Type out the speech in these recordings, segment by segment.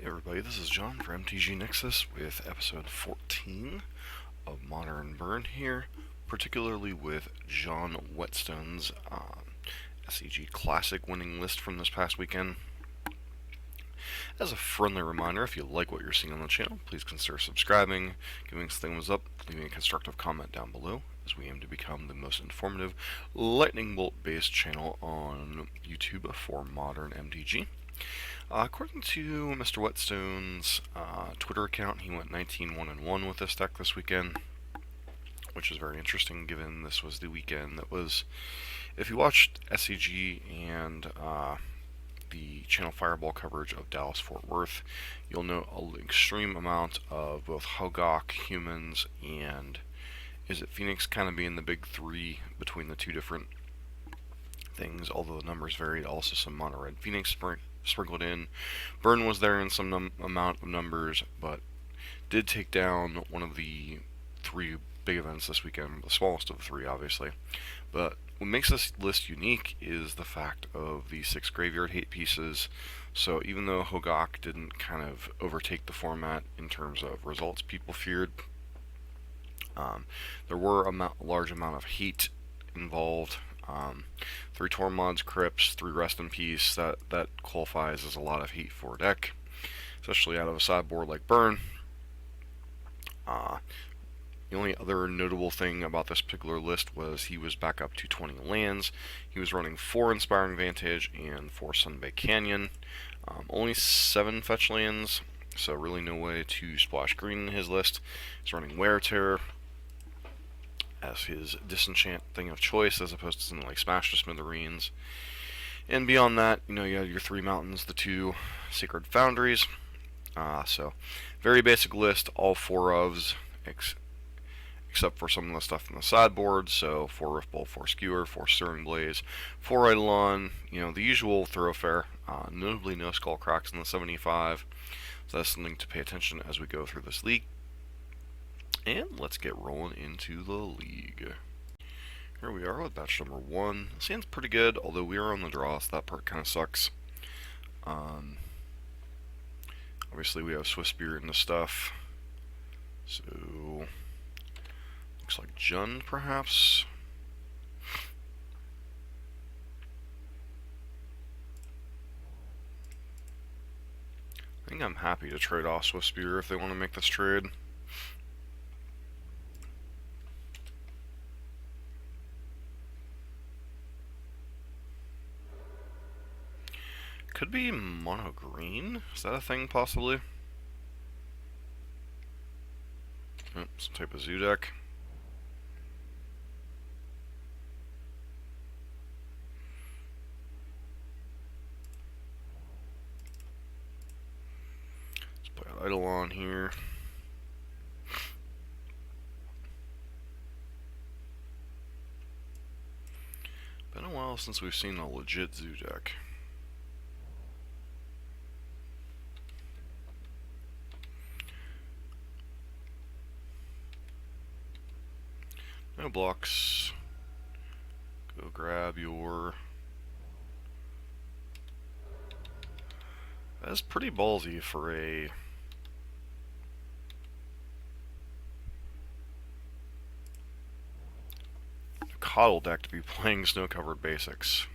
Hey everybody, this is John for MTG Nexus with episode 14 of Modern Burn here, particularly with John Whetstone's SCG Classic winning list from this past weekend. As a friendly reminder, if you like what you're seeing on the channel, please consider subscribing, giving us a thumbs up, leaving a constructive comment down below, as we aim to become the most informative lightning bolt based channel on YouTube for modern MTG. According to Mr. Whetstone's Twitter account, he went 19-1-1 with this deck this weekend, which is very interesting given this was the weekend that was, if you watched SCG and the Channel Fireball coverage of Dallas-Fort Worth, you'll note an extreme amount of both Hogaak, humans, and is it Phoenix kind of being the big three between the two different things, although the numbers varied. Also some mono red Phoenix sprinkled in. Burn was there in some amount of numbers, but did take down one of the three big events this weekend, the smallest of the three, obviously. But what makes this list unique is the fact of the 6 graveyard hate pieces. So even though Hogaak didn't kind of overtake the format in terms of results people feared, there were a large amount of hate involved. 3 Tormod's Crypts, 3 Rest in Peace, that qualifies as a lot of hate for a deck, especially out of a sideboard like Burn. The only other notable thing about this particular list was he was back up to 20 lands. He was running 4 Inspiring Vantage and 4 Sunbaked Canyon. Only 7 fetch lands, so really no way to splash green in his list. He's running Wear Terror as his disenchant thing of choice, as opposed to something like Smash to Smithereens. And beyond that, you have your 3 mountains, the 2 Sacred Foundries. So, very basic list, all 4 ofs, except for some of the stuff in the sideboard. So, 4 Riftbolt, 4 Skewer, 4 Stirring Blaze, 4 Eidolon, the usual thoroughfare. Notably no Skull Cracks in the 75. So that's something to pay attention as we go through this league. And let's get rolling into the league. Here we are with batch number 1. This hand's pretty good, although we are on the draw, so that part kind of sucks. Obviously we have Swiss Spirit and stuff. So, looks like Jund, perhaps. I think I'm happy to trade off Swiss Spirit if they want to make this trade. Could be mono green? Is that a thing, possibly? Oh, some type of zoo deck. Let's play an Eidolon here. Been a while since we've seen a legit zoo deck. No blocks. Go grab your... That's pretty ballsy for a... Coddle deck to be playing snow-covered basics.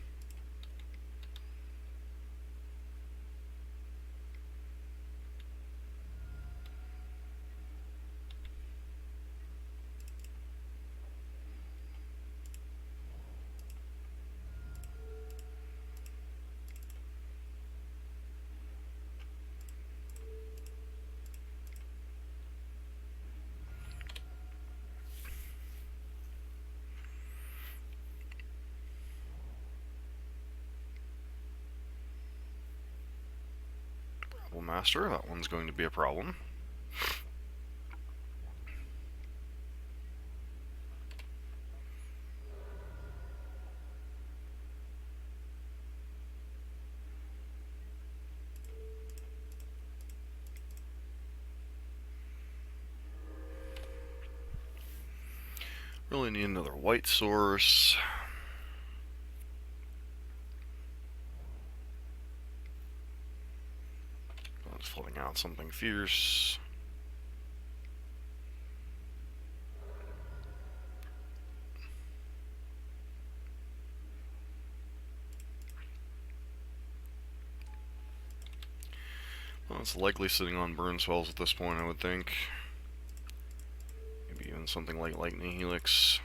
Master, that one's going to be a problem. Really need another white source. It's floating out something fierce. Well, it's likely sitting on burn spells at this point, I would think. Maybe even something like Lightning Helix.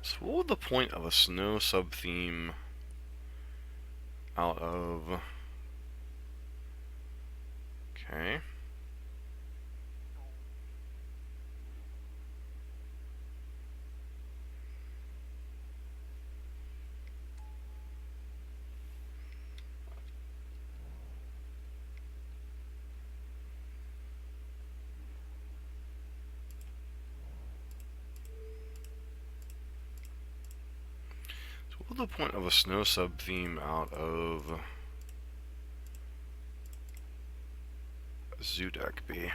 So what would the point of a snow sub-theme out of... Okay. What would the point of a snow sub-theme out of a Zoo deck be?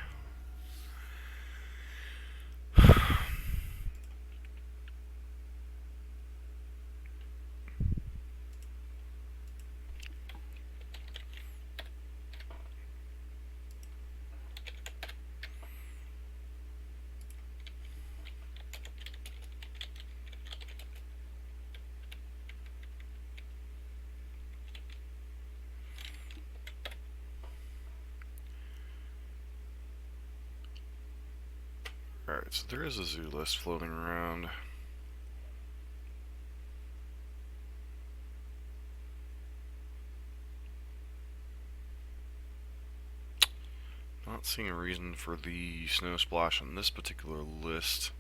Alright, so there is a Zoo list floating around. Not seeing a reason for the Snow Splash on this particular list.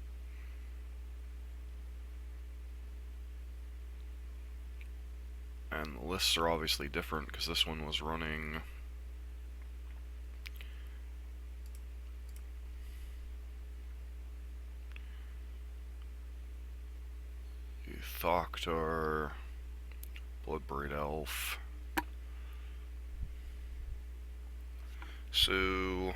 And the lists are obviously different because this one was running Thoktar, Bloodbraid Elf. So,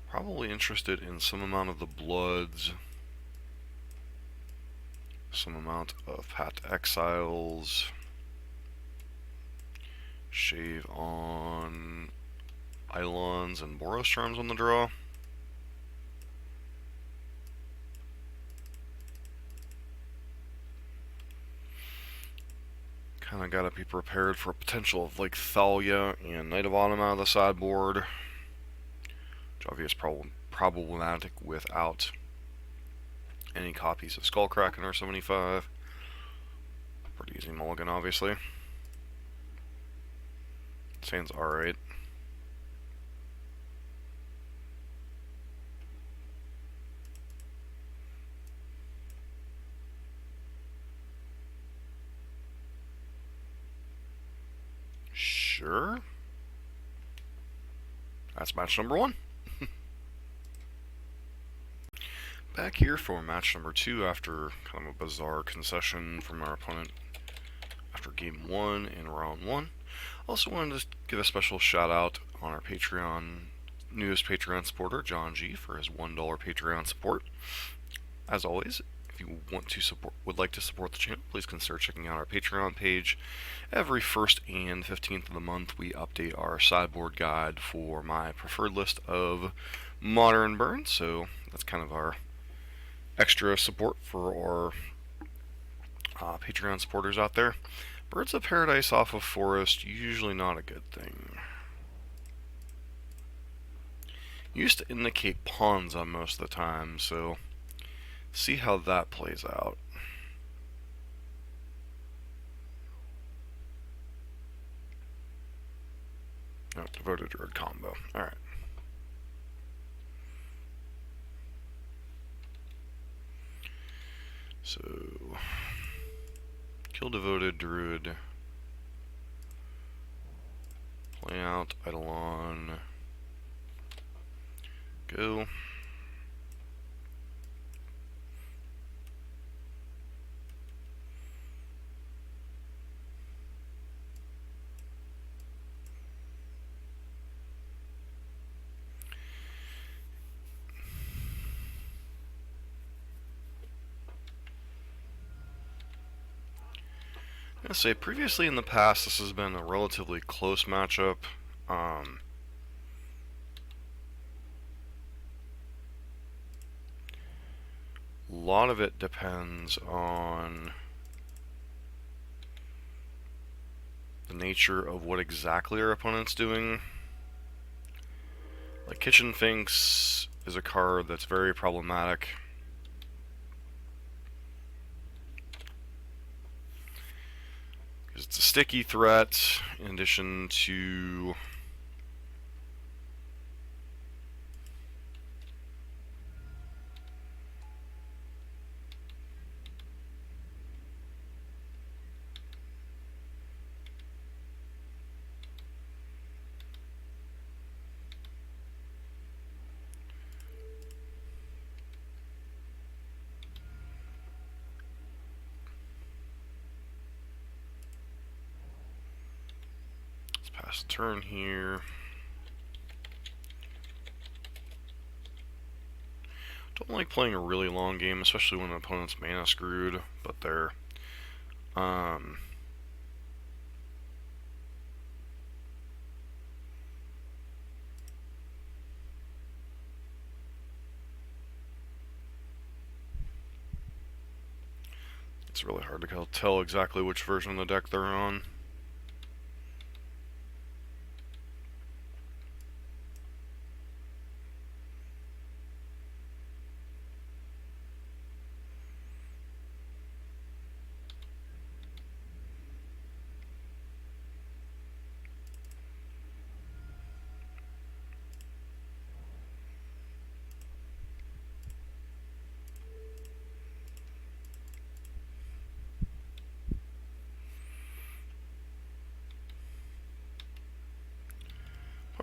probably interested in some amount of the Bloods, some amount of Path to Exiles, shave on Eidolons and Boros Charms on the draw. Kinda gotta be prepared for a potential of like Thalia and Knight of Autumn out of the sideboard, which obviously is problematic without any copies of Skullkraken or 75. Pretty easy mulligan, obviously. Sounds alright. Sure. That's match number 1. Back here for match number 2 after kind of a bizarre concession from our opponent after game 1 in round 1. Also wanted to give a special shout out on our Patreon, newest Patreon supporter, John G, for his $1 Patreon support. As always, if you would like to support the channel, please consider checking out our Patreon page. Every 1st and 15th of the month, we update our sideboard guide for my preferred list of Modern Burn, so that's kind of our extra support for our Patreon supporters out there. Birds of Paradise off of Forest, usually not a good thing. Used to indicate pawns on most of the time, so see how that plays out. Oh, Devoted Druid combo. Alright. So, kill Devoted Druid. Play out Eidolon. Go. gonna say previously in the past this has been a relatively close matchup. A lot of it depends on the nature of what exactly our opponent's doing. Like Kitchen Finks is a card that's very problematic. Because it's a sticky threat in addition to pass turn here. Don't like playing a really long game, especially when an opponent's mana screwed, but they're it's really hard to tell exactly which version of the deck they're on.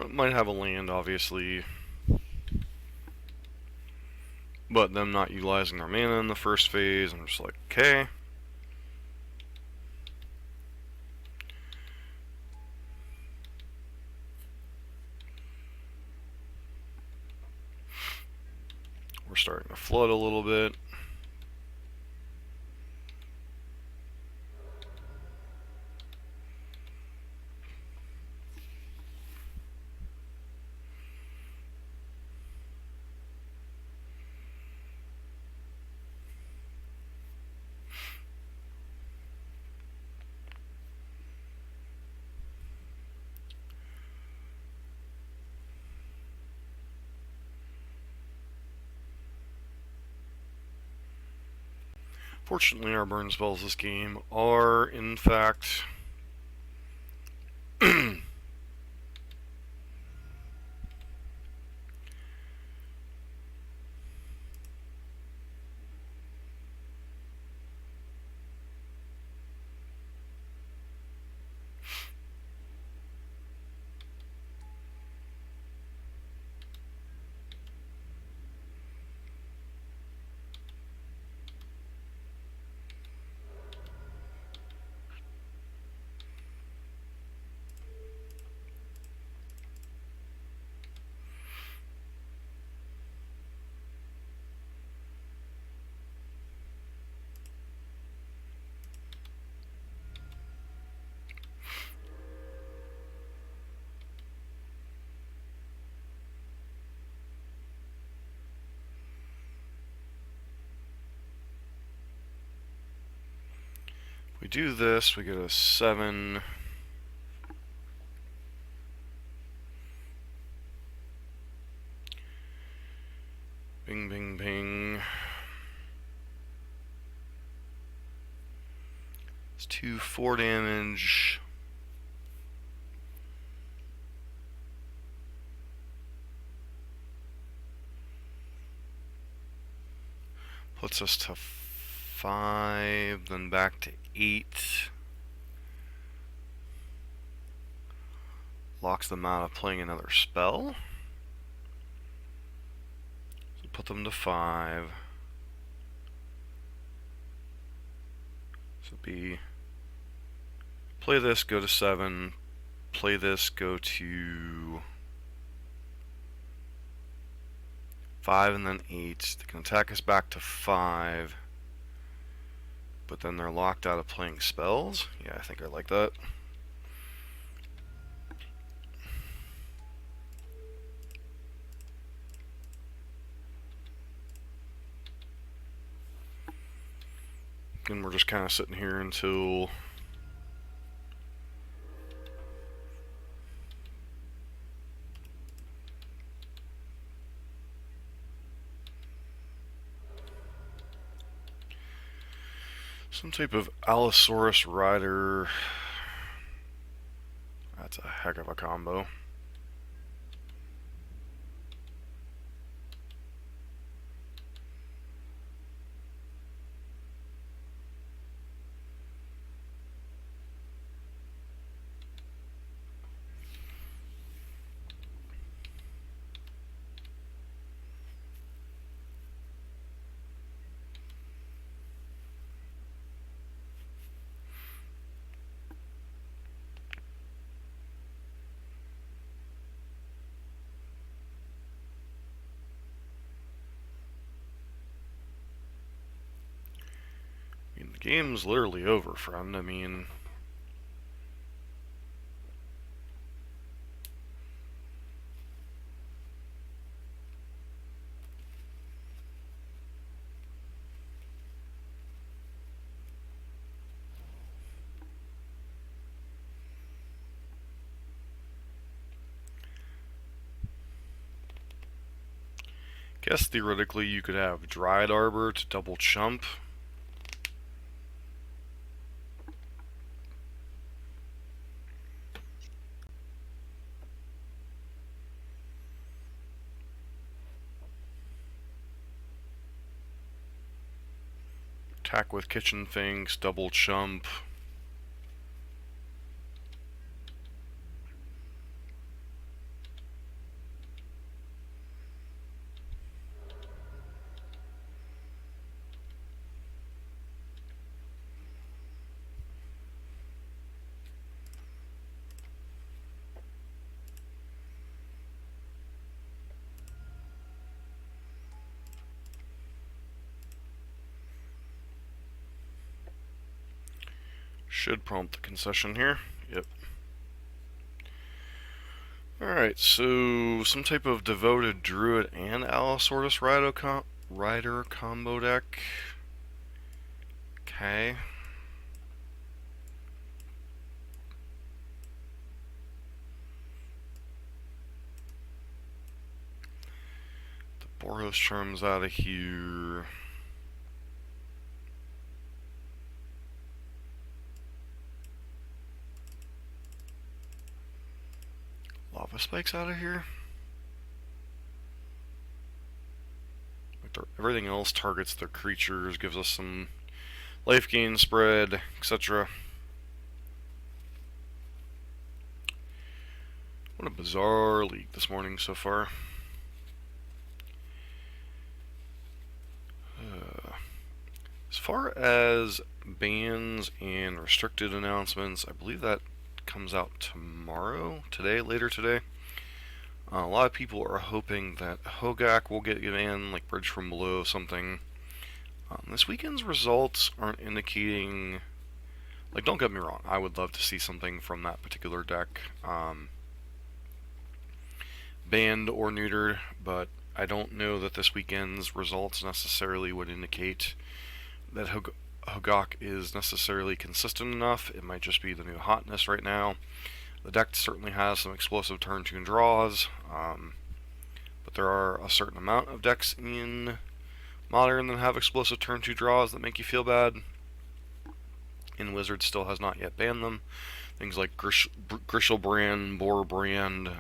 Might have a land, obviously, but them not utilizing their mana in the first phase, I'm just like, okay. We're starting to flood a little bit. Fortunately, our burn spells this game are, in fact, we do this, we get a 7. Bing, bing, bing. It's 2/4 damage. Puts us to 5, then back to 8. Locks them out of playing another spell. So put them to 5. So be play this, go to 7. Play this, go to 5 and then 8. They can attack us back to 5. but then they're locked out of playing spells. Yeah, I think I like that. And we're just kind of sitting here until some type of Allosaurus Rider. That's a heck of a combo. I mean, the game's literally over, friend. I mean, guess theoretically you could have Dried Arbor to double chump. Attack with Kitchen Finks, double chump. Should prompt the concession here. Yep. Alright, so some type of devoted Druid and Allosaurus Rider combo deck. Okay. The Boros Charm's out of here. Lava Spike's out of here. Everything else targets their creatures, gives us some life gain spread, etc. What a bizarre league this morning so far. As far as bans and restricted announcements, I believe that comes out tomorrow, later today. A lot of people are hoping that Hogaak will get banned, like Bridge from Below, something. This weekend's results aren't indicating, like, don't get me wrong, I would love to see something from that particular deck banned or neutered, but I don't know that this weekend's results necessarily would indicate that Hogaak is necessarily consistent enough. It might just be the new hotness right now. The deck certainly has some explosive turn 2 draws, but there are a certain amount of decks in Modern that have explosive turn 2 draws that make you feel bad, and Wizard still has not yet banned them. Things like Grishelbrand, Borebrand,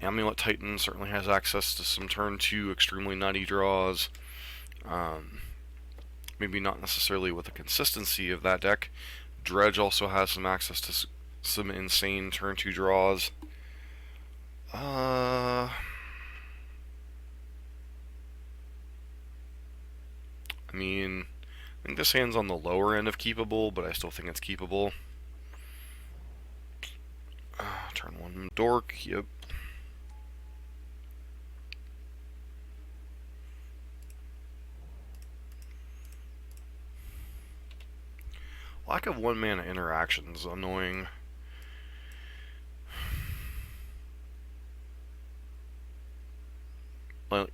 Amulet Titan certainly has access to some turn 2 extremely nutty draws. Maybe not necessarily with the consistency of that deck. Dredge also has some access to some insane turn 2 draws. I mean, I think this hand's on the lower end of keepable, but I still think it's keepable. Turn 1 Dork, yep. Lack of 1-mana interactions, annoying.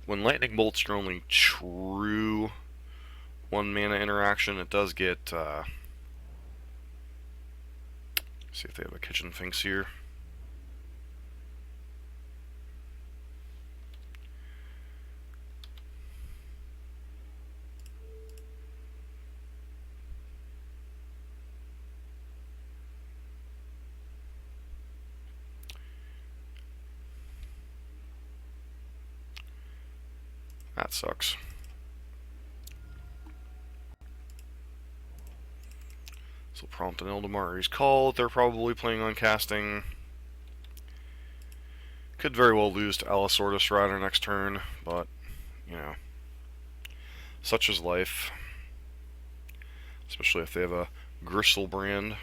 When Lightning Bolt's your only true 1-mana interaction, it does get, see if they have a Kitchen Finks here. That sucks. This will prompt an Eldamari's Call. They're probably planning on casting. Could very well lose to Allosaurus Rider next turn, but, you know, such is life. Especially if they have a Gristlebrand.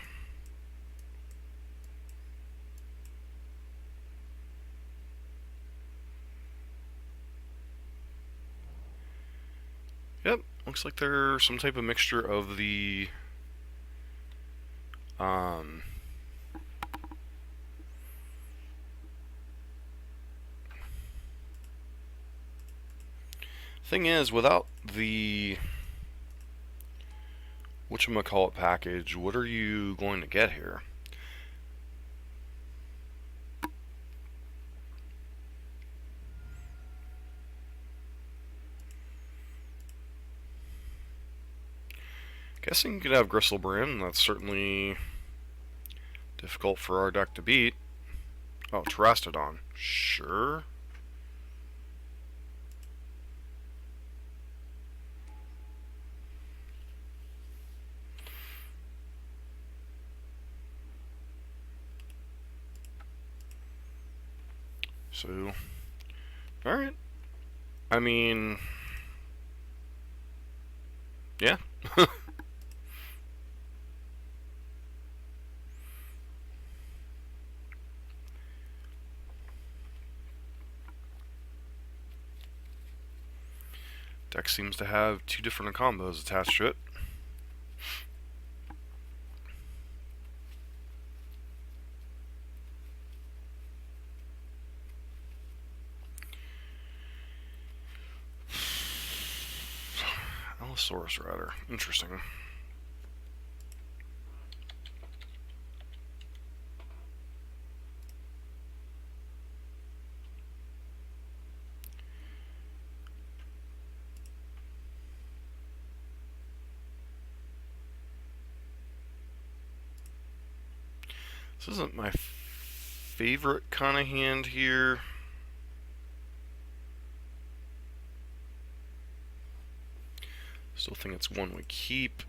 Yep, looks like they're some type of mixture of the thing is, without the whatchamacallit package, what are you going to get here? Guessing you could have Gristlebrand. That's certainly difficult for our deck to beat. Oh, Terrastodon. Sure. So, alright. I mean, yeah. Deck seems to have 2 different combos attached to it. Allosaurus Rider. Interesting. This isn't my favorite kind of hand here. Still think it's one we keep.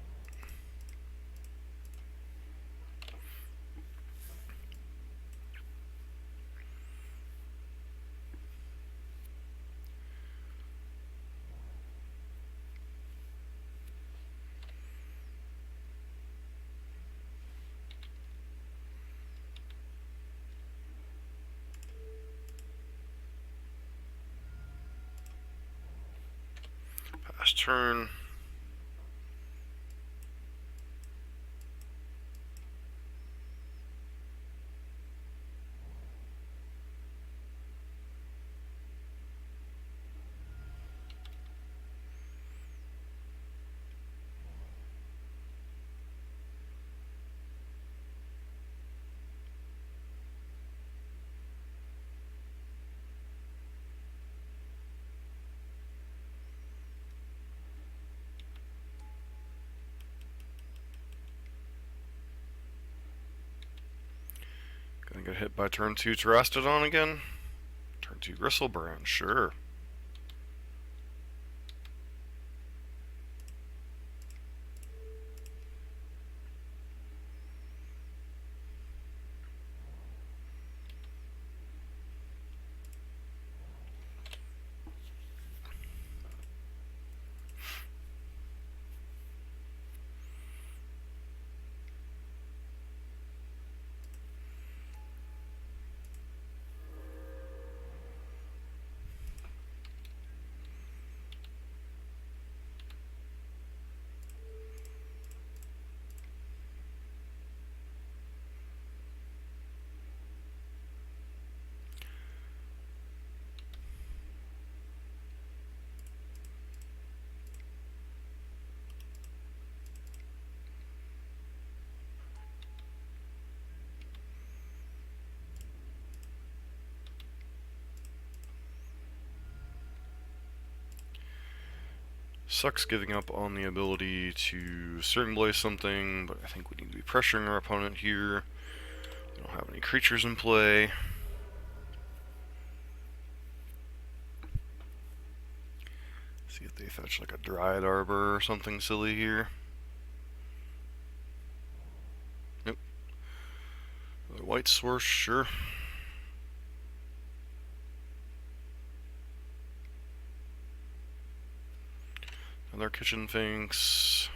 Pass turn. Gonna get hit by turn 2 Terrastodon again. Turn 2 Gristlebrand, sure. Sucks giving up on the ability to Searing Blaze something, but I think we need to be pressuring our opponent here. We don't have any creatures in play. See if they fetch like a Dryad Arbor or something silly here. Yep. Another White Source, sure. Another Kitchen Finks.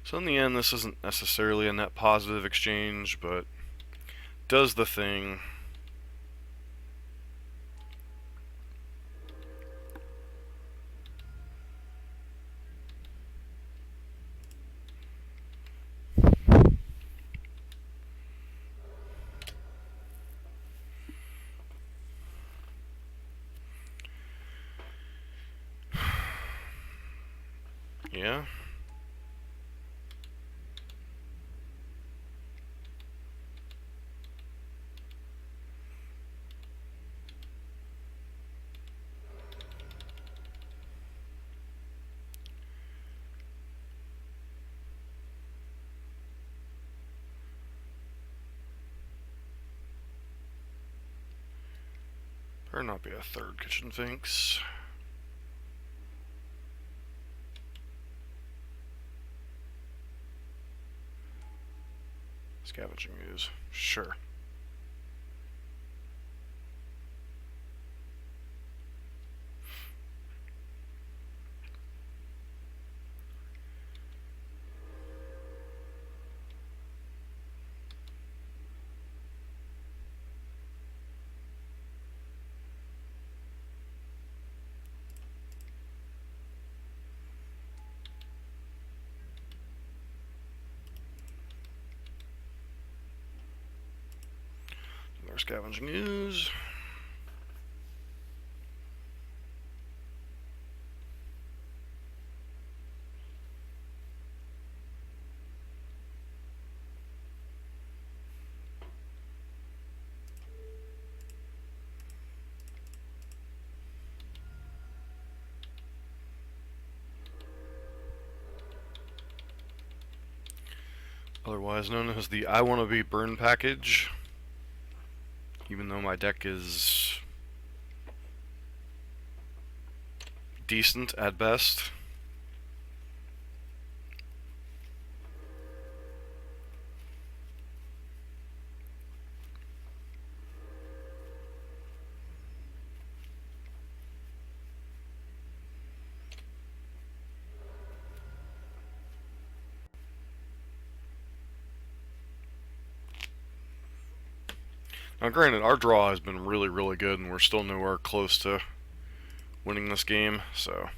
So in the end, this isn't necessarily a net positive exchange, but does the thing. Yeah. Better not be a third Kitchen Finks. Scavenging Ooze, sure. Another Scavenging Ooze. Otherwise known as the I Wanna Be Burn package. Even though my deck is decent at best. Now granted, our draw has been really, really good, and we're still nowhere close to winning this game, so...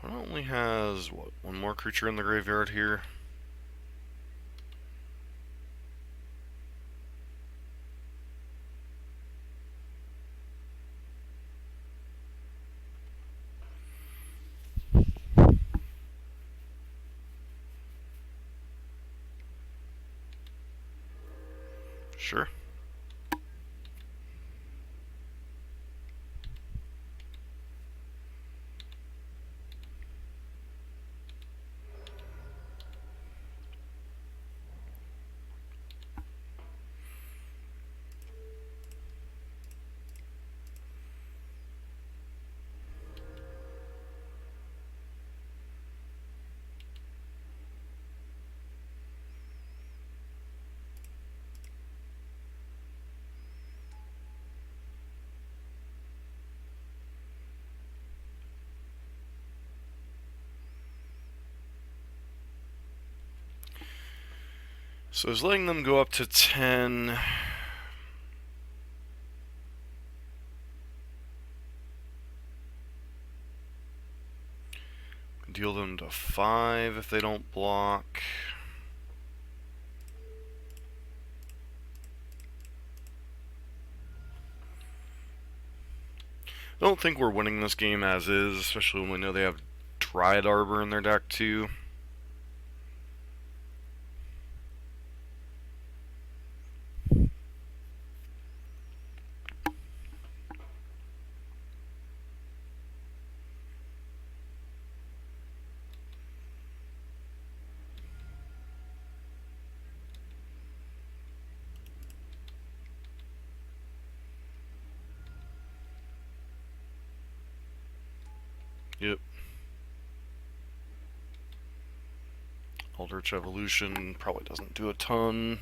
Opponent only has, what, one more creature in the graveyard here? Sure. So is letting them go up to 10... Deal them to 5 if they don't block. I don't think we're winning this game as is, especially when we know they have Druid Arbor in their deck too. Yep. Eldritch Evolution probably doesn't do a ton.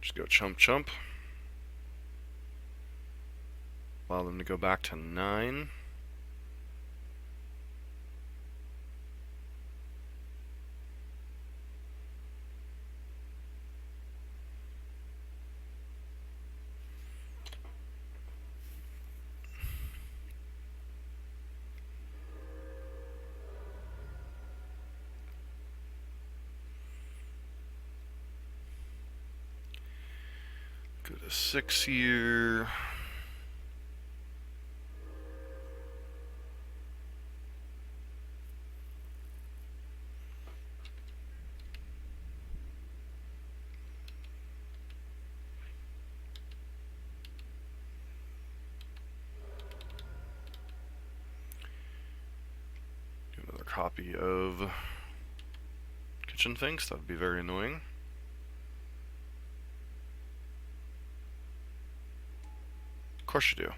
Just go chump chump. Allow them to go back to 9. Go to 6 here. Do another copy of Kitchen Finks. That would be very annoying. Of course you do.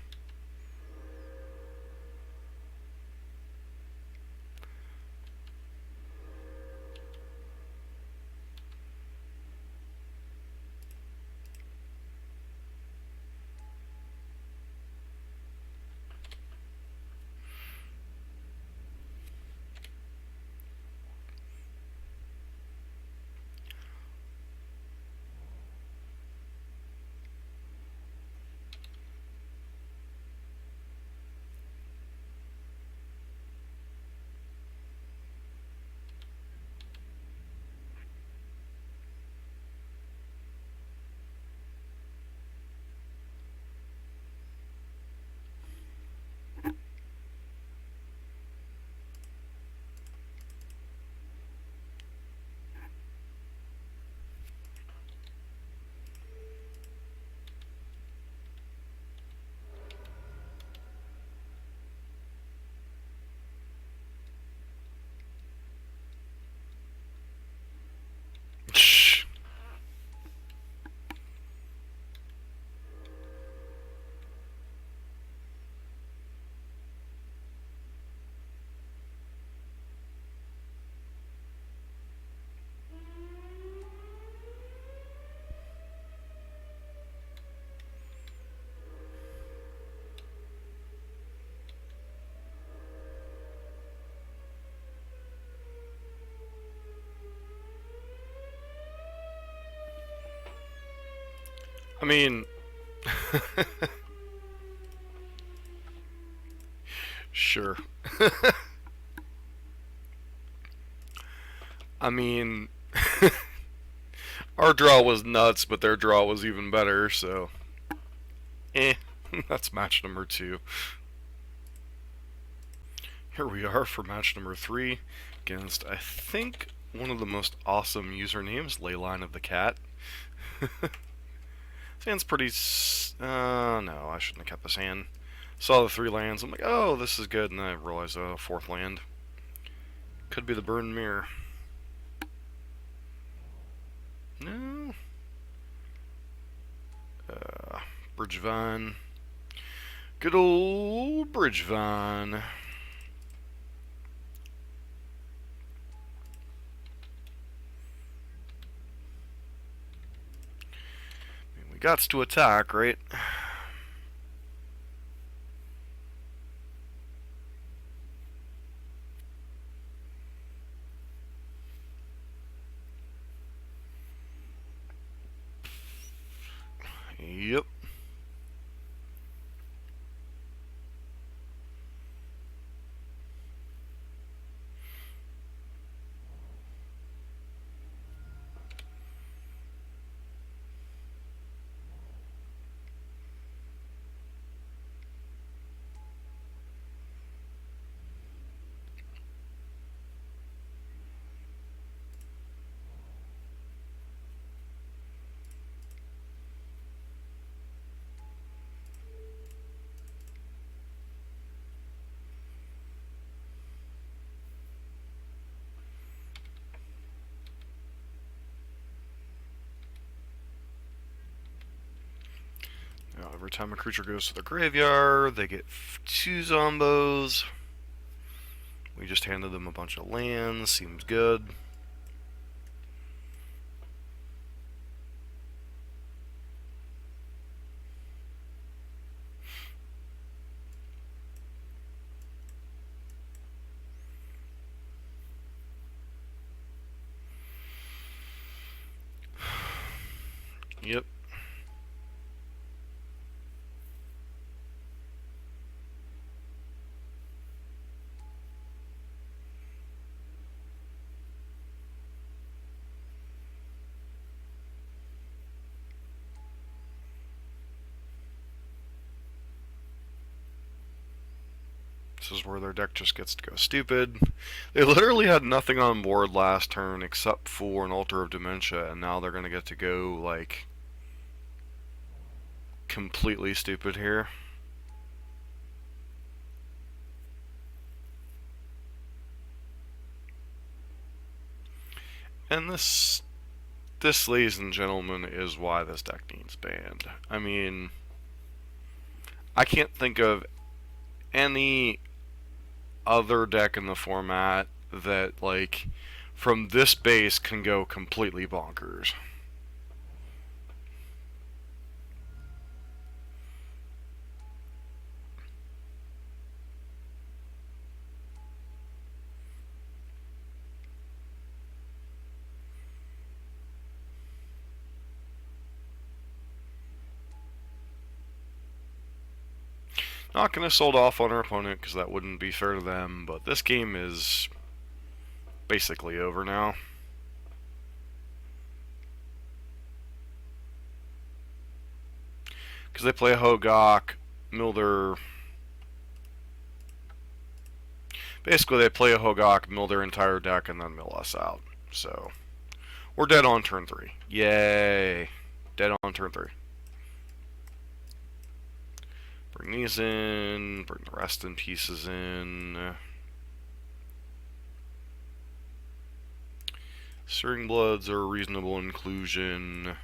I mean, sure. I mean, our draw was nuts, but their draw was even better, so that's match number 2. Here we are for match number 3 against, I think, one of the most awesome usernames, Leyline of the Cat. Hand's pretty... no, I shouldn't have kept this hand. Saw the 3 lands, I'm like, oh, this is good, and then I realized, oh, 4th land. Could be the Burn Mirror. No. Bridgvine. Good old Bridgvine. We gots to attack, right? Every time a creature goes to the graveyard, they get 2 zombos. We just handed them a bunch of lands, seems good. Yep. This is where their deck just gets to go stupid. They literally had nothing on board last turn except for an Altar of Dementia, and now they're going to get to go, like, completely stupid here. And this, ladies and gentlemen, is why this deck needs banned. I mean, I can't think of any other deck in the format that, like, from this base can go completely bonkers. Not going to sold off on our opponent because that wouldn't be fair to them, but this game is basically over now. Because they play a Hogaak, mill their... Basically, they play a Hogaak, mill their entire deck, and then mill us out. So, we're dead on turn 3. Yay! Dead on turn 3. Bring these in, bring the rest in pieces in. Searing Bloods are a reasonable inclusion.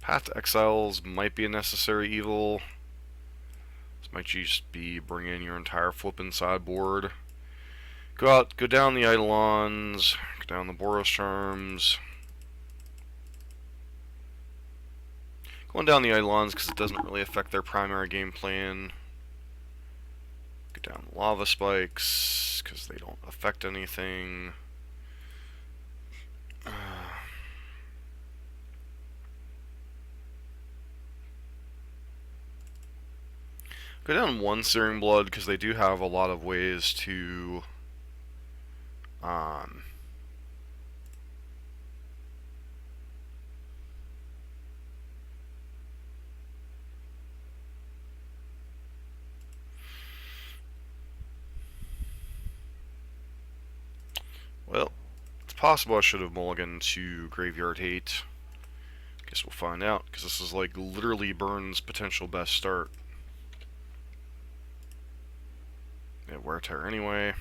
Path to Exiles might be a necessary evil. This might just be bring in your entire flippin' sideboard. Go down the Eidolons, go down the Boros Charms. Going down the Eidolons because it doesn't really affect their primary game plan. Go down the Lava Spikes because they don't affect anything. Go down 1 Searing Blood because they do have a lot of ways to well, it's possible I should have mulliganed to Graveyard Hate. Guess we'll find out, because this is like literally Burn's potential best start. Yeah, Wear Tear anyway.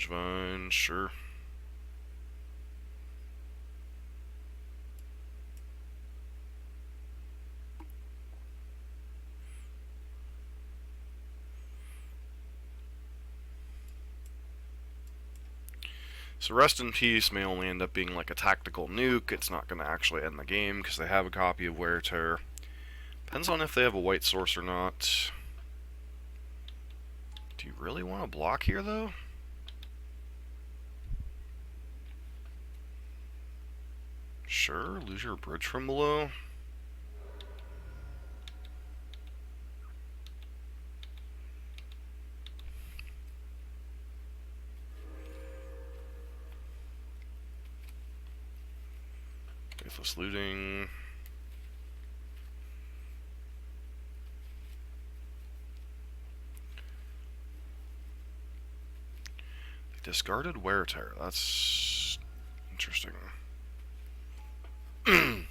Bridgvine, sure. So Rest in Peace may only end up being like a tactical nuke. It's not going to actually end the game because they have a copy of Wear Tear. Depends on if they have a white source or not. Do you really want to block here, though? Sure, lose your bridge from below. Faithless Looting. Discarded wear tear. That's interesting. Okay,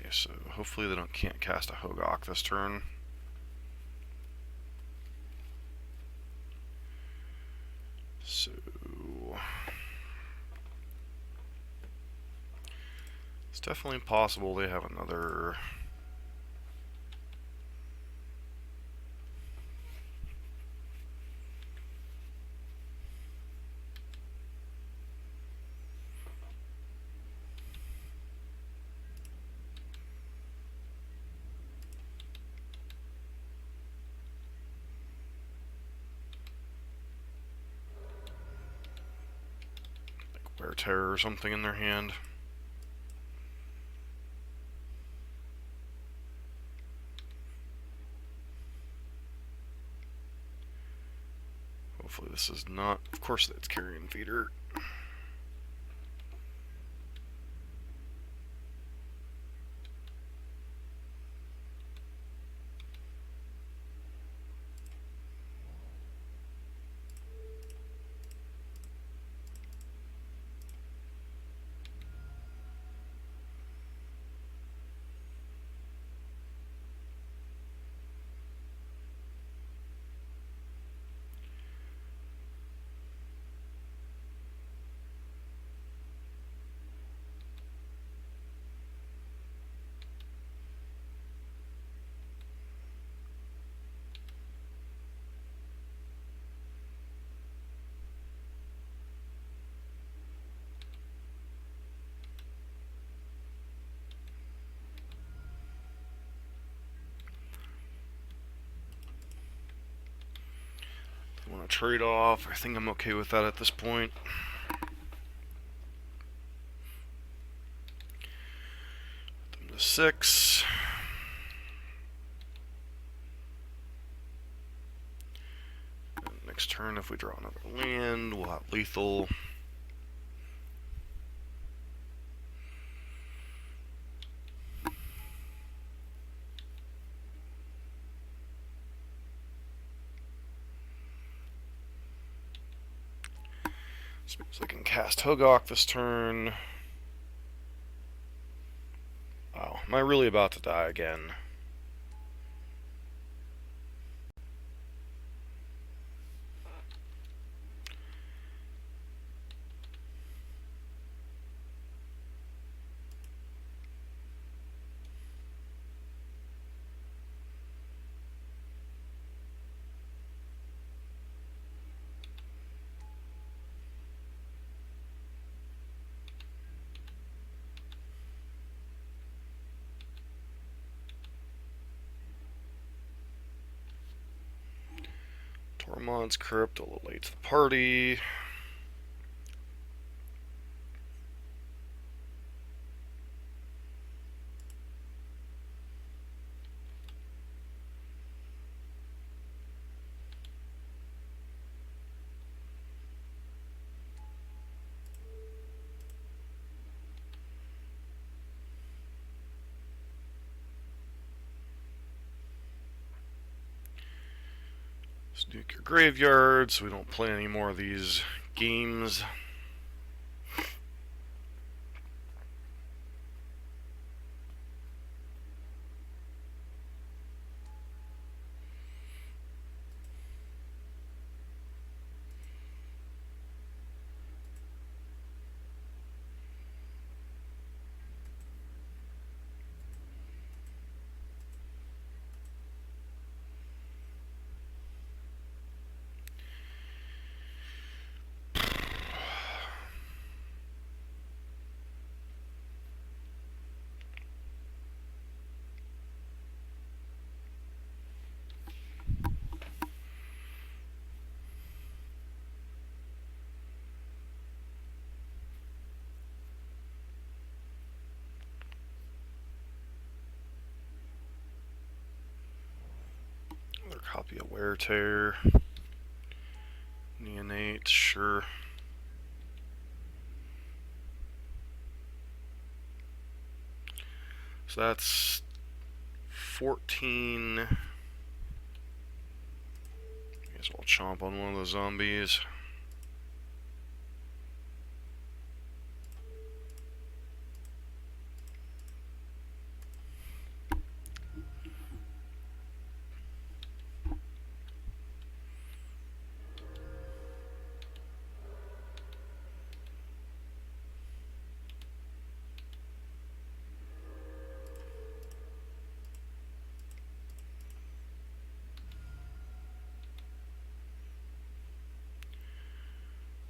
so hopefully they can't cast a Hogaak this turn. So it's definitely possible they have another. Wear tear or something in their hand. Hopefully this is not. Of course it's Carrion Feeder. Want to trade off? I think I'm okay with that at this point. Put them to 6. And next turn, if we draw another land, we'll have lethal. So I can cast Hogaak this turn. Wow, am I really about to die again? Tormod's Crypt, a little late to the party. Nuke your graveyard so we don't play any more of these games. Another copy of Wear Tear. Neonate, sure. So that's 14. as well chomp on one of the zombies.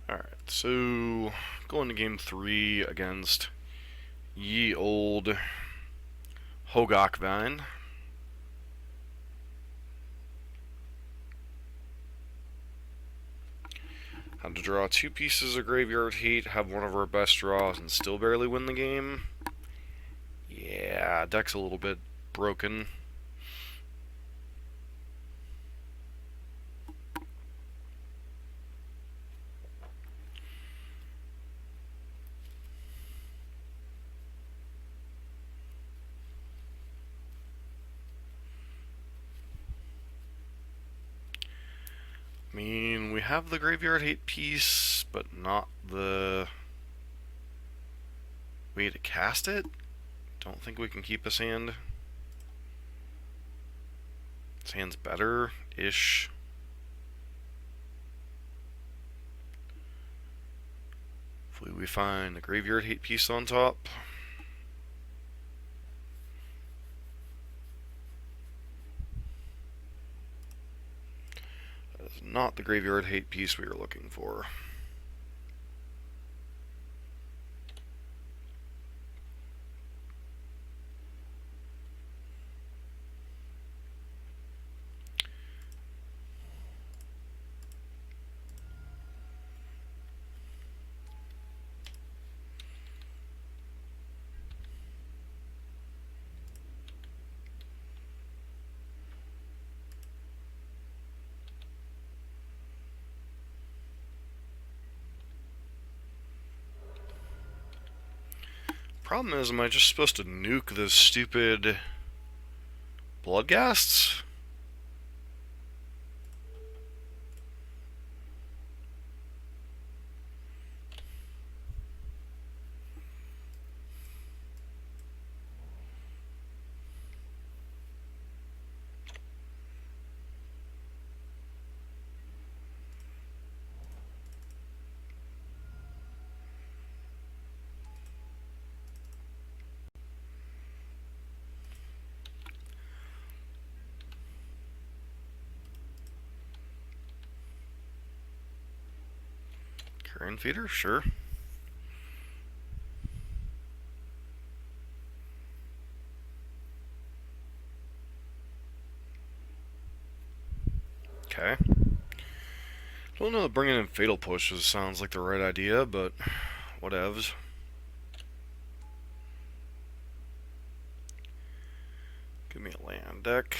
Alright, so going to game 3 against ye old Hogaak Bridgvine. Had to draw 2 pieces of Graveyard Hate, have one of our best draws, and still barely win the game. Yeah, deck's a little bit broken. I mean, we have the Graveyard Hate piece, but not the way to cast it. Don't think we can keep this hand. This hand's better-ish. Hopefully we find the Graveyard Hate piece on top. That is not the Graveyard Hate piece we were looking for. Problem is, am I just supposed to nuke those stupid Bloodghasts? Carrion Feeder? Sure. Okay. Don't know that bringing in Fatal Pushes sounds like the right idea, but whatevs. Give me a land deck.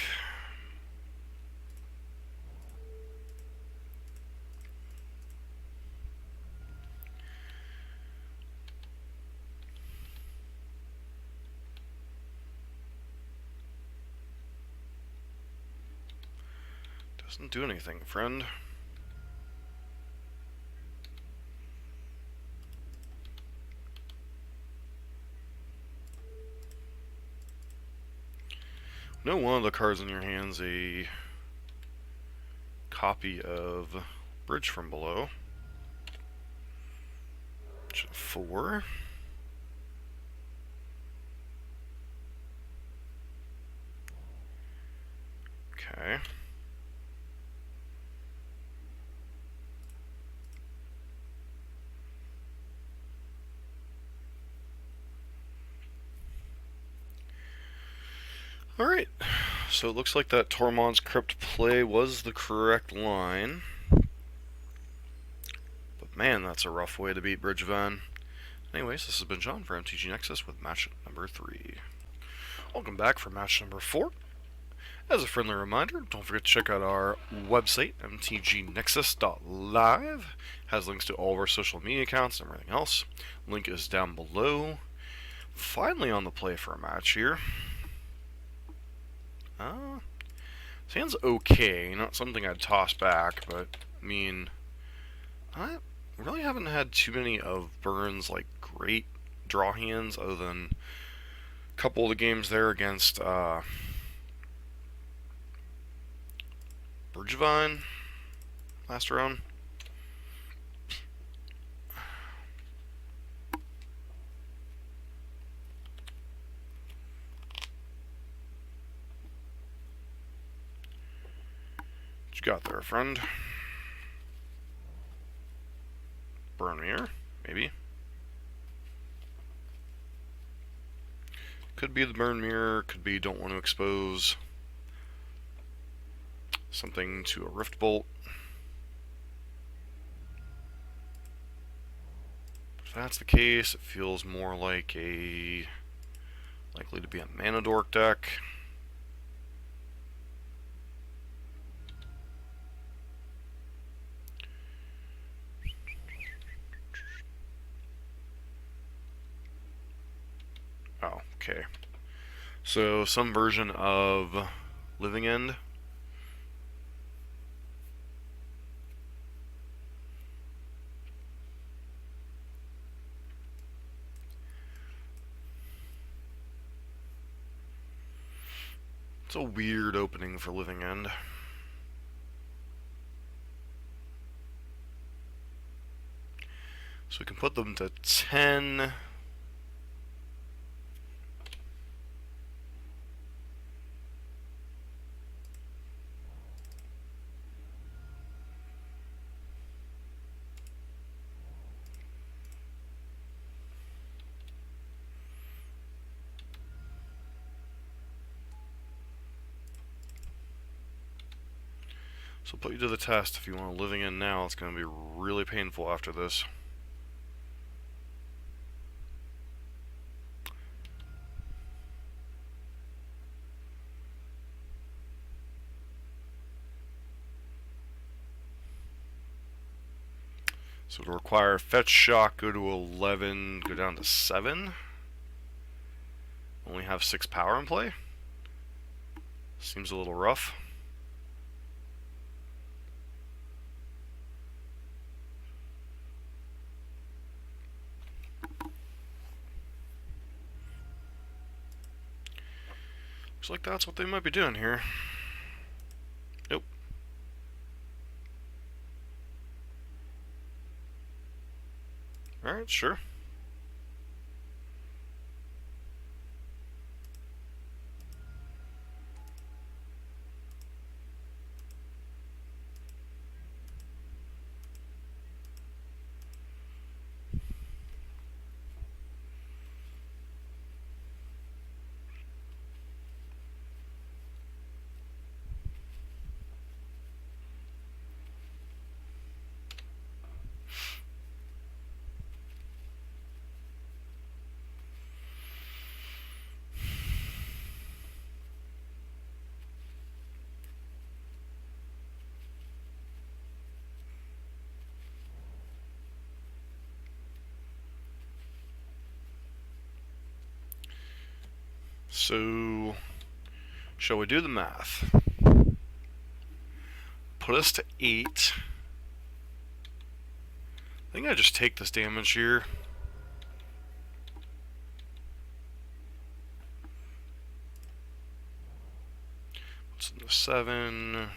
Doesn't do anything, friend. No, one of the cards in your hand's a copy of Bridge from Below. Which is 4. Okay. Alright, so it looks like that Tormod's Crypt play was the correct line. But man, that's a rough way to beat Bridgvine. Anyways, this has been John for MTG Nexus with match number 3. Welcome back for match number 4. As a friendly reminder, don't forget to check out our website, mtgnexus.live. It has links to all of our social media accounts and everything else. Link is down below. Finally on the play for a match here. Hand's okay, not something I'd toss back, but, I mean, I really haven't had too many of Burns' like great draw hands, other than a couple of the games there against Bridgvine last round. What you got there, friend? Burn Mirror, maybe. Could be the Burn Mirror, could be don't want to expose something to a Rift Bolt. If that's the case, it feels more like a likely to be a Mana Dork deck. Oh, okay. So some version of Living End. It's a weird opening for Living End. So we can put them to 10. So put you to the test. If you want a Living End now, it's going to be really painful after this. So it'll require Fetch Shock, go to 11, go down to 7. Only have 6 power in play. Seems a little rough. Looks like that's what they might be doing here. Nope. Alright, sure. So, shall we do the math? Put us to 8. I think I just take this damage here. What's in the 7?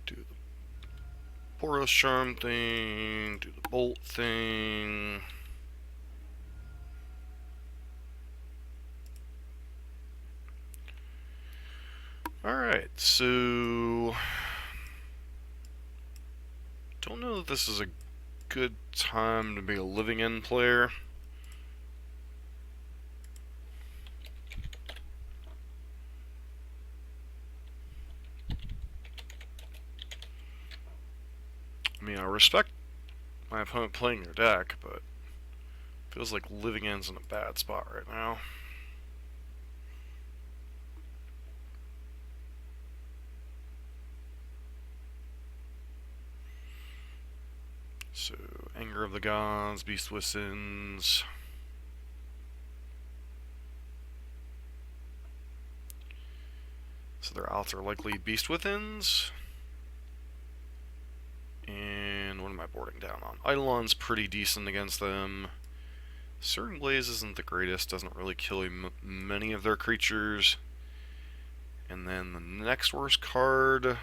Do the Boros Charm thing, do the Bolt thing. Alright, so don't know that this is a good time to be a Living End player. I mean, I respect my opponent playing their deck, but it feels like Living End's in a bad spot right now. So, Anger of the Gods, Beast Listens. So their outs are likely Beast Withins. And what am I boarding down on? Eidolon's pretty decent against them. Certain Blaze isn't the greatest, doesn't really kill many of their creatures. And then the next worst card...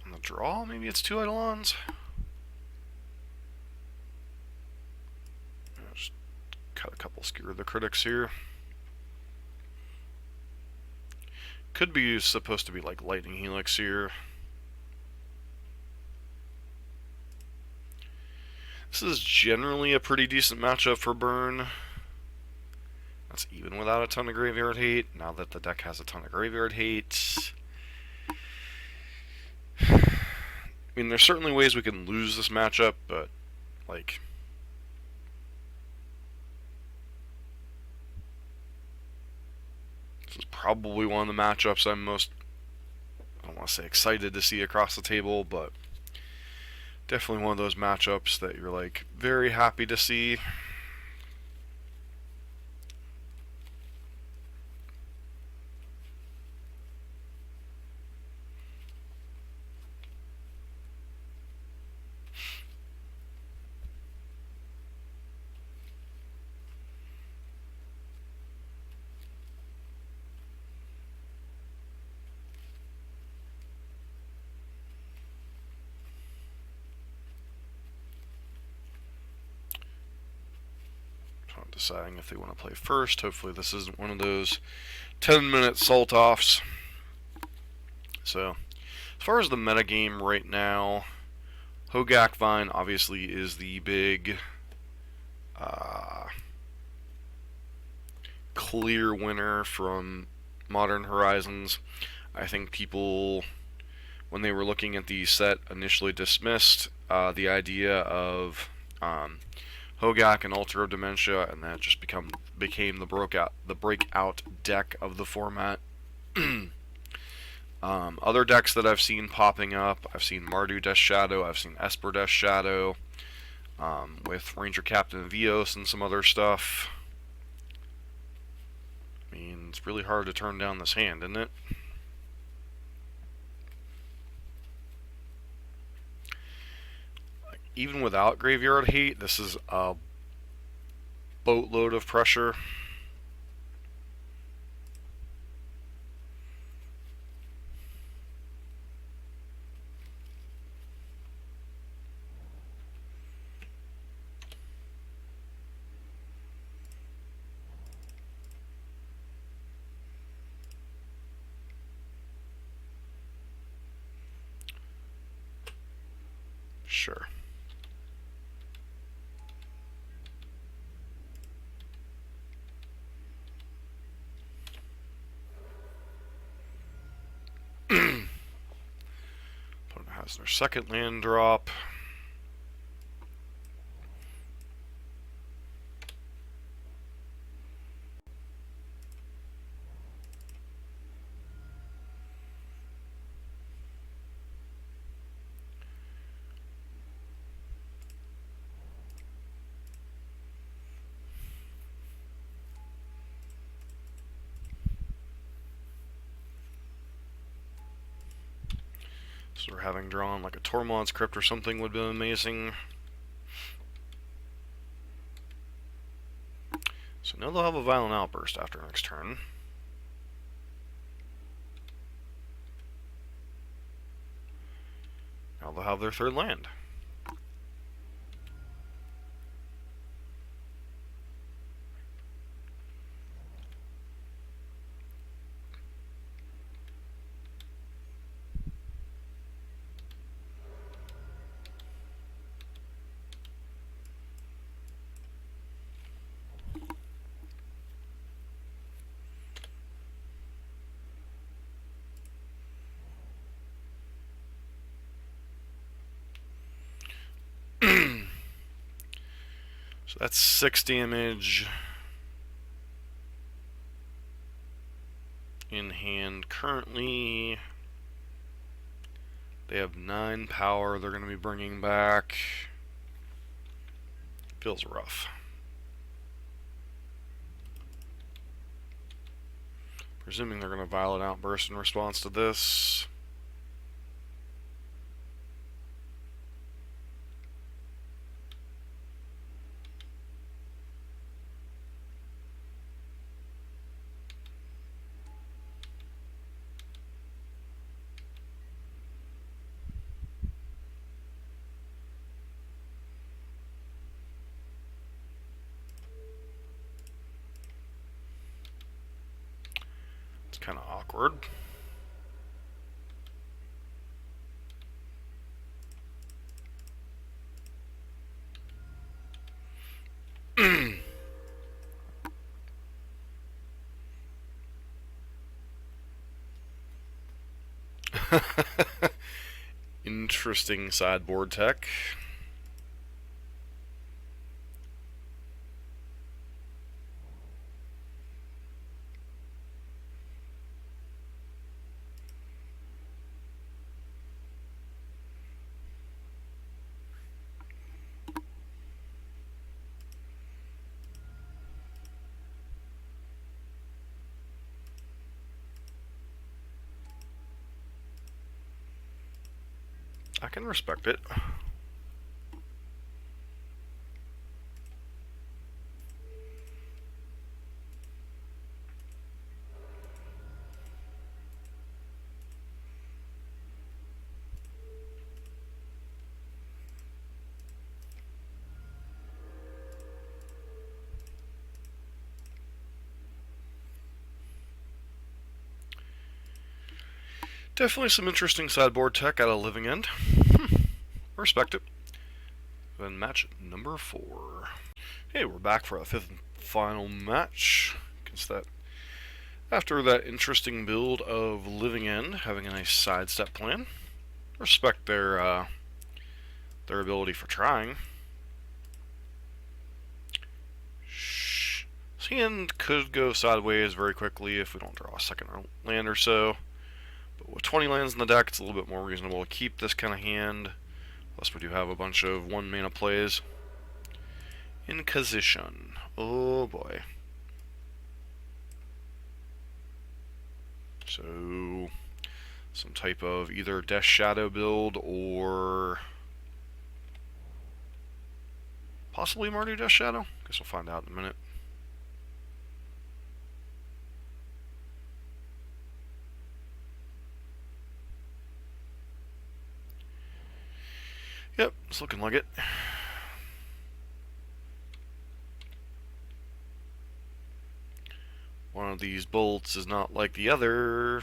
on the draw, maybe it's 2 Eidolons? Just cut a couple Skewer the Critics here. Could be supposed to be like Lightning Helix here. This is generally a pretty decent matchup for Burn. That's even without a ton of graveyard hate. Now that the deck has a ton of graveyard hate. I mean, there's certainly ways we can lose this matchup, but, like... this is probably one of the matchups I'm most, I don't want to say excited to see across the table, but definitely one of those matchups that you're, like, very happy to see. Deciding if they want to play first. Hopefully this isn't one of those 10-minute salt-offs. So, as far as the metagame right now, Hogaak Bridgvine obviously is the big clear winner from Modern Horizons. I think people, when they were looking at the set, initially dismissed the idea of Hogaak and Altar of Dementia, and that just became the breakout deck of the format. Other decks that I've seen popping up, I've seen Mardu Death Shadow, I've seen Esper Death Shadow, with Ranger Captain Vios and some other stuff. I mean, it's really hard to turn down this hand, isn't it? Even without graveyard hate, this is a boatload of pressure. Sure. Opponent has their second land drop. So having drawn like a Tormod's Crypt or something would be amazing. So now they'll have a Violent Outburst after next turn. Now they'll have their third land. So that's 6 damage in hand currently. They have 9 power they're going to be bringing back. Feels rough. Presuming they're going to Violent Outburst in response to this. It's kind of awkward. Interesting sideboard tech. I can respect it. Definitely some interesting sideboard tech out of Living End. Respect it. Then match number 4. Hey, we're back for a 5th and final match. Against that. After that interesting build of Living End, having a nice sidestep plan. Respect their ability for trying. This hand could go sideways very quickly if we don't draw a second land or so. But with 20 lands in the deck, it's a little bit more reasonable to keep this kind of hand. Plus, we do have a bunch of 1-mana plays. Inquisition. Oh boy. So, some type of either Death Shadow build or possibly Mardu Death Shadow. Guess we'll find out in a minute. Yep, it's looking like it. One of these bolts is not like the other.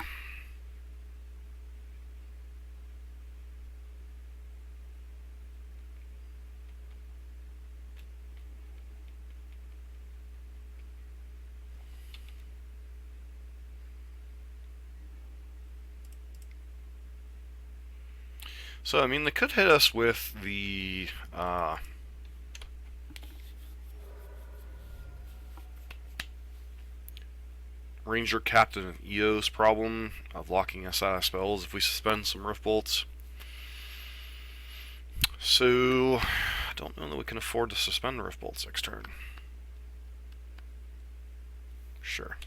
So, I mean, they could hit us with the Ranger Captain and EOS problem of locking us out of spells if we suspend some Rift Bolts. So, I don't know that we can afford to suspend Rift Bolts next turn. Sure.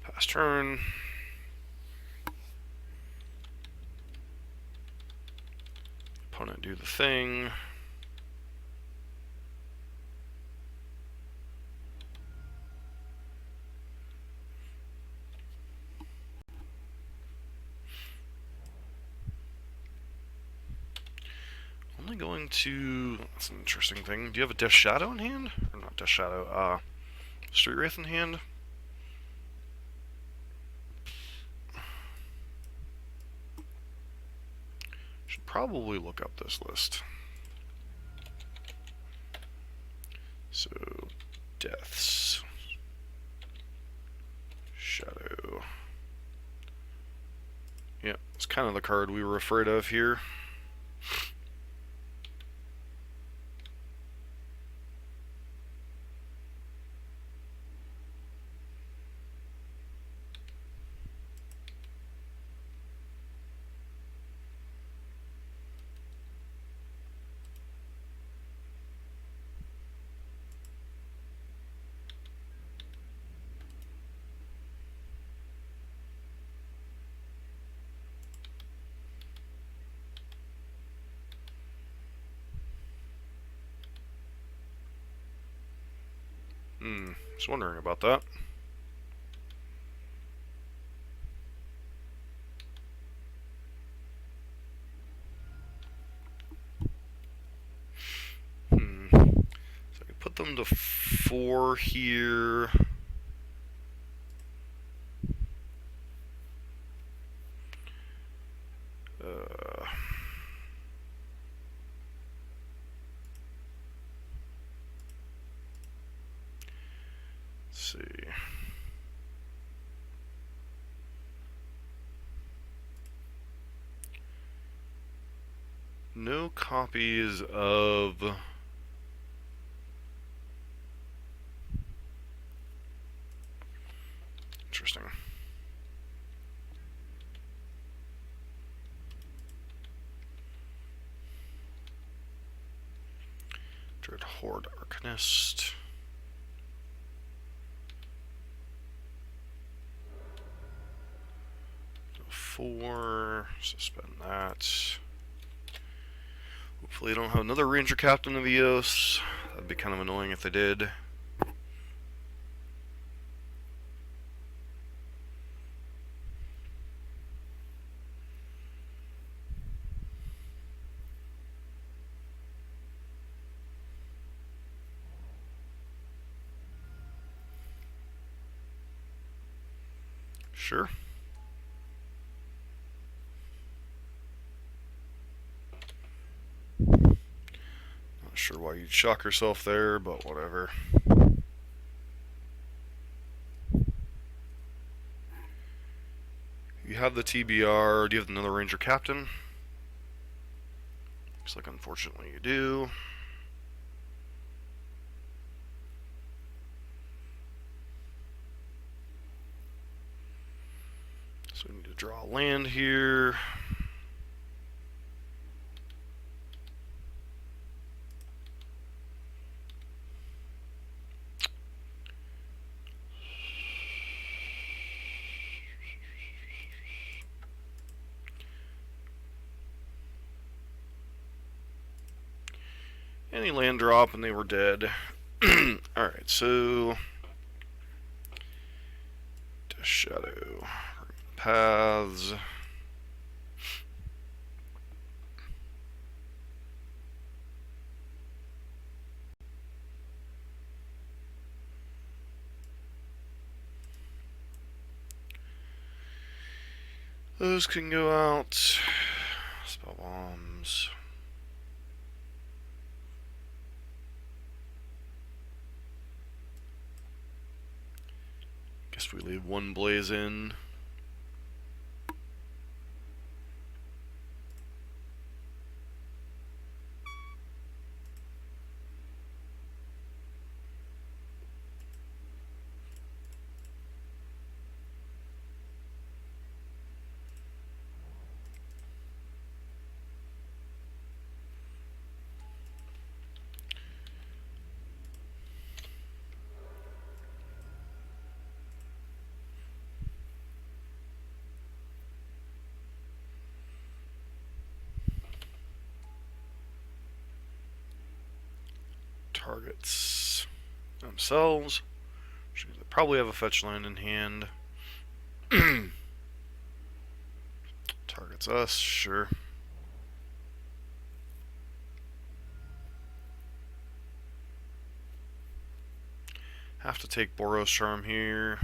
Pass turn. Opponent do the thing. Only going to... That's an interesting thing. Do you have a Death Shadow in hand? Or not Death Shadow, Street Wraith in hand? Should probably look up this list. So, Deaths. Shadow. Yep, it's kind of the card we were afraid of here. Was wondering about that. So I could put them to 4 here. Let's see. No copies of interesting. Druid Horde Arcanist. So 4. Suspend that. Hopefully, they don't have another Ranger Captain of Eos. That'd be kind of annoying if they did. Sure. Not sure why you'd shock yourself there, but whatever. You have the TBR. Do you have another Ranger Captain? Looks like unfortunately you do. So we need to draw a land here. Any land drop and they were dead. Alright, so Shadow paths. Those can go out. Spell bombs. Guess we leave one blaze in. Targets themselves. They probably have a fetch land in hand. Targets us, sure. Have to take Boros Charm here.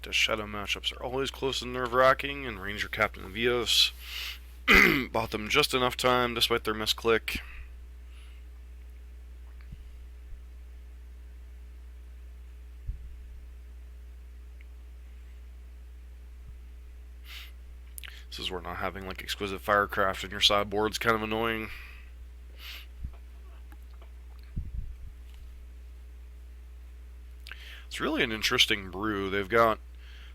The Shadow matchups are always close and nerve-wracking, and Ranger Captain Vios bought them just enough time despite their misclick. This is where not having like exquisite firecraft in your sideboard's kind of annoying. It's really an interesting brew. They've got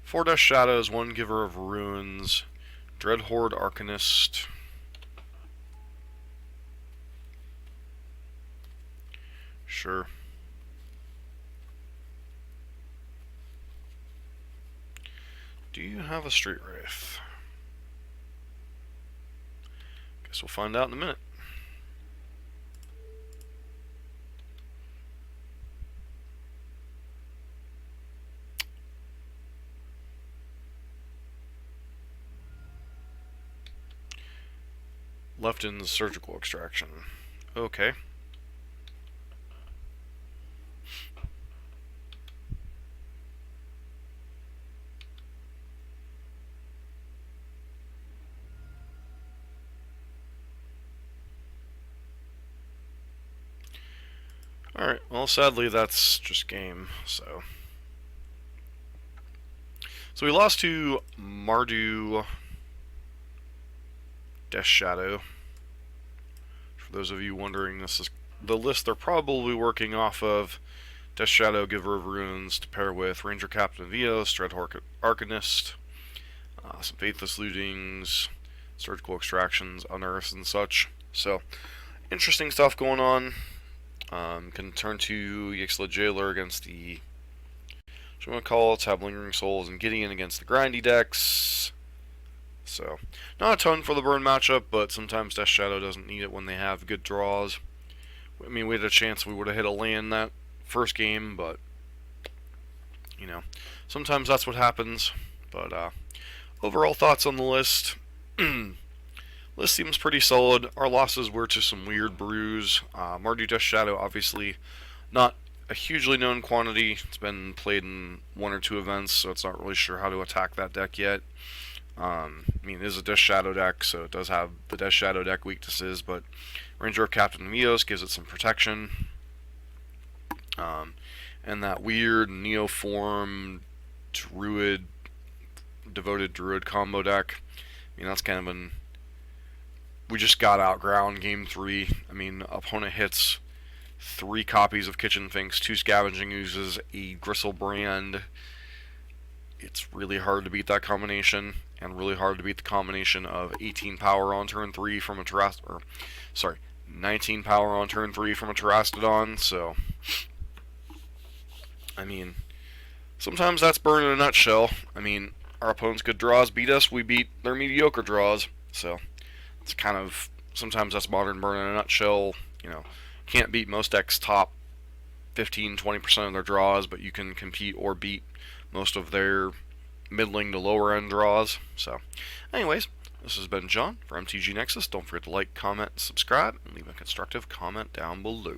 4 Death Shadows, 1 Giver of Runes, Dreadhorde Arcanist, sure. Do you have a Street Wraith? Guess we'll find out in a minute. Lefton's Surgical Extraction. Okay. Alright, well sadly that's just game, so we lost to Mardu Death Shadow. For those of you wondering, this is the list they're probably working off of. Death Shadow, Giver of Runes, to pair with Ranger Captain Vios, Dreadhorde Arcanist, some Faithless Lootings, Surgical Extractions, Unearths, and such. So, interesting stuff going on. Can turn to Yixla Jailer against the Call, have Lingering Souls, and Gideon against the grindy decks. So, not a ton for the burn matchup, but sometimes Death Shadow doesn't need it when they have good draws. I mean, we had a chance we would have hit a land that first game, but, you know, sometimes that's what happens. But, overall thoughts on the list. List seems pretty solid. Our losses were to some weird brews. Mardu Death Shadow, obviously, not a hugely known quantity. It's been played in 1 or 2 events, so it's not really sure how to attack that deck yet. I mean, it is a Death Shadow deck, so it does have the Death Shadow deck weaknesses, but Ranger of Captain Vios gives it some protection. And that weird Neoform Druid, Devoted Druid combo deck. I mean, that's kind of an... We just got outground game 3. I mean, opponent hits 3 copies of Kitchen Finks, 2 Scavenging Oozes, a Gristlebrand. It's really hard to beat that combination, and really hard to beat the combination of 18 power on turn 3 from a Terrastodon, 19 power on turn 3 from a Terrastodon, so, I mean, sometimes that's burn in a nutshell. I mean, our opponent's good draws beat us, we beat their mediocre draws, so, it's kind of, sometimes that's modern burn in a nutshell. You know, can't beat most decks' top 15-20% of their draws, but you can compete or beat most of their middling to lower end draws. So, anyways, this has been John for MTG Nexus. Don't forget to like, comment, and subscribe, and leave a constructive comment down below.